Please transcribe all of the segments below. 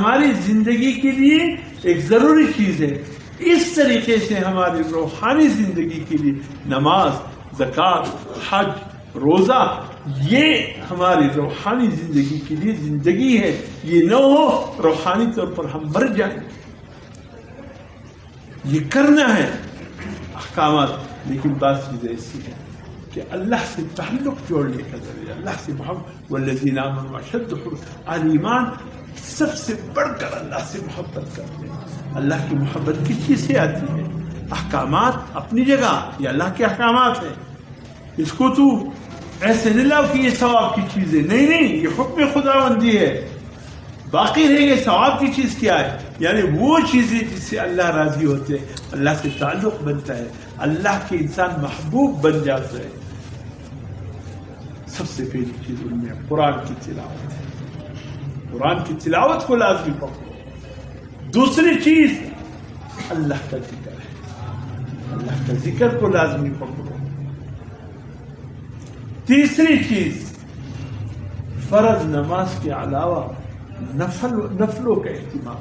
ہماری زندگی کے لیے ایک ضروری چیز ہے. اس طریقے سے ہماری روحانی زندگی کے لیے نماز، زکوٰۃ، حج، روزہ، یہ ہماری روحانی زندگی کے لیے زندگی ہے. یہ نہ ہو روحانی طور پر ہم مر جائیں. یہ کرنا ہے احکامات. لیکن بات چیز ایسی ہے کہ اللہ سے تعلق جوڑنے کا ذریعہ، اللہ سے محبت، والذین آمنوا اشد حبا، ایمان سب سے بڑھ کر اللہ سے محبت کرتے ہیں. اللہ کی محبت کس چیز سے آتی ہے؟ احکامات اپنی جگہ، یہ اللہ کے احکامات ہیں. اس کو تو ایسے نہیں لاؤ کہ یہ ثواب کی چیز ہے. نہیں نہیں، یہ حکم خداوندی ہے. باقی رہ گئے ثواب کی چیز کیا ہے؟ یعنی وہ چیزیں جس سے اللہ راضی ہوتے ہیں، اللہ سے تعلق بنتا ہے، اللہ کے انسان محبوب بن جاتا ہے. سب سے پہلی چیز ان میں قرآن کی تلاوت ہے. قرآن کی تلاوت کو لازمی پکڑو. دوسری چیز اللہ کا ذکر ہے، اللہ کا ذکر کو لازمی پکڑو. تیسری چیز فرض نماز کے علاوہ نفلوں کا اہتمام.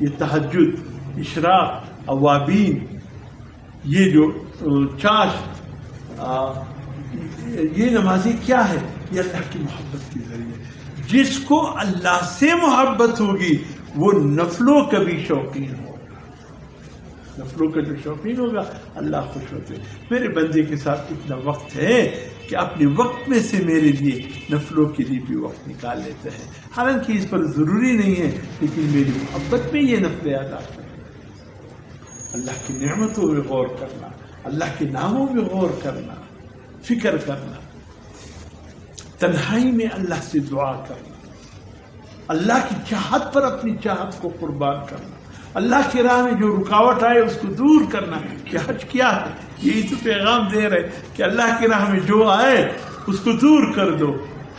یہ تہجد، اشراق، اوابین، یہ جو چاش، یہ نمازیں کیا ہے؟ یہ اللہ کی محبت کے ذریعے. جس کو اللہ سے محبت ہوگی وہ نفلوں کا بھی شوقین ہوگا. نفلوں کا جو شوقین ہوگا اللہ خوش ہوتے. میرے بندے کے ساتھ اتنا وقت ہے کہ اپنے وقت میں سے میرے لیے نفلوں کے لیے بھی وقت نکال لیتے ہیں. حالانکہ اس پر ضروری نہیں ہے، لیکن میری محبت میں یہ نفلیں ادا کرنا. اللہ کی نعمتوں میں غور کرنا، اللہ کے ناموں میں غور کرنا، فکر کرنا، تنہائی میں اللہ سے دعا کرنا، اللہ کی چاہت پر اپنی چاہت کو قربان کرنا، اللہ کی راہ میں جو رکاوٹ آئے اس کو دور کرنا. کہ حج کیا ہے؟ یہی تو پیغام دے رہے کہ اللہ کی راہ میں جو آئے اس کو دور کر دو.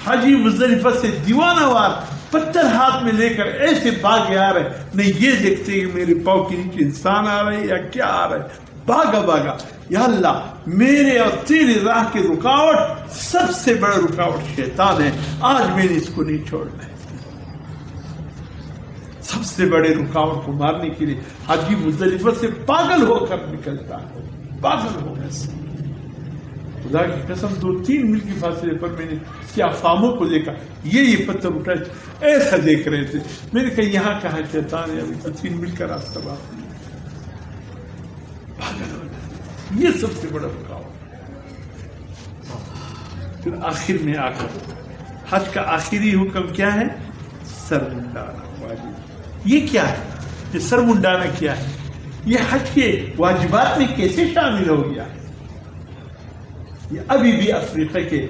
حاجی مزدلفہ سے دیوانہ وار پتھر ہاتھ میں لے کر ایسے بھاگے آ رہے، نہیں یہ دیکھتے کہ میرے پاؤں کے نیچے انسان آ رہے یا کیا آ رہے. بھاگا بھاگا، یا اللہ میرے اور تیری راہ کی رکاوٹ سب سے بڑا رکاوٹ شیطان ہے، آج میں نے اس کو نہیں چھوڑنا ہے. سب سے بڑے رکاوٹ کو مارنے کے لیے حاجی مزدلفہ سے پاگل ہو کر نکلتا ہے. پاگل ہو گئے. خدا کی قسم 2-3 میل کے فاصلے پر میں نے کیا فاموں کو دیکھا، یہ پتھر اٹھا ایسا دیکھ رہے تھے. میں نے کہا یہاں کہاں شیطان ہے، ابھی تو 3 میل کا راستہ باقی. پاگل ہو گئے. یہ سب سے بڑا رکاوٹ. پھر آخر میں آ کر حج کا آخری حکم کیا ہے؟ سر منڈانا واجب. یہ کیا ہے؟ یہ سر منڈانا کیا ہے؟ یہ حج کے واجبات میں کیسے شامل ہو گیا؟ یہ ابھی بھی افریقہ کے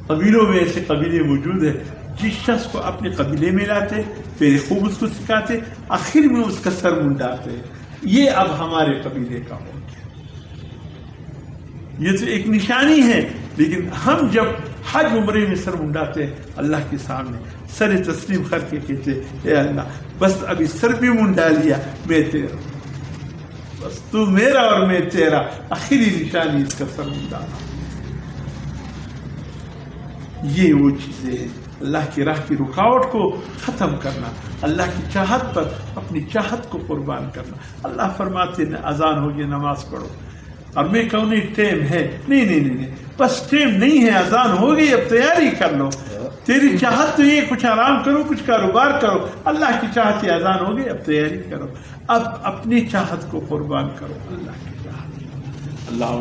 قبیلوں میں ایسے قبیلے موجود ہیں جس شخص کو اپنے قبیلے میں لاتے، پہلے خوب اس کو سکھاتے، آخر میں اس کا سر منڈاتے. یہ اب ہمارے قبیلے کا ہو گیا. یہ تو ایک نشانی ہے، لیکن ہم جب حج عمرے میں سر منڈاتے اللہ کے سامنے سر تسلیم کر کے کہتے اے اللہ بس ابھی سر بھی منڈا لیا، میں تیرا، بس تو میرا اور میں تیرا. آخری نشانی اس کا سر منڈانا. یہ وہ چیزیں ہیں اللہ کی راہ کی رکاوٹ کو ختم کرنا، اللہ کی چاہت پر اپنی چاہت کو قربان کرنا. اللہ فرماتے ہیں اذان ہو گئی نماز پڑھو، اور میں کہوں نہیں ٹائم ہے، نہیں نہیں نہیں، بس ٹائم نہیں ہے، اذان ہو گئی اب تیاری کر لو. تیری چاہت تو یہ کچھ آرام کرو، کچھ کاروبار کرو. اللہ کی چاہت یہ اذان ہو گئی اب تیاری کرو. اب اپنی چاہت کو قربان کرو اللہ کی چاہت. اللہ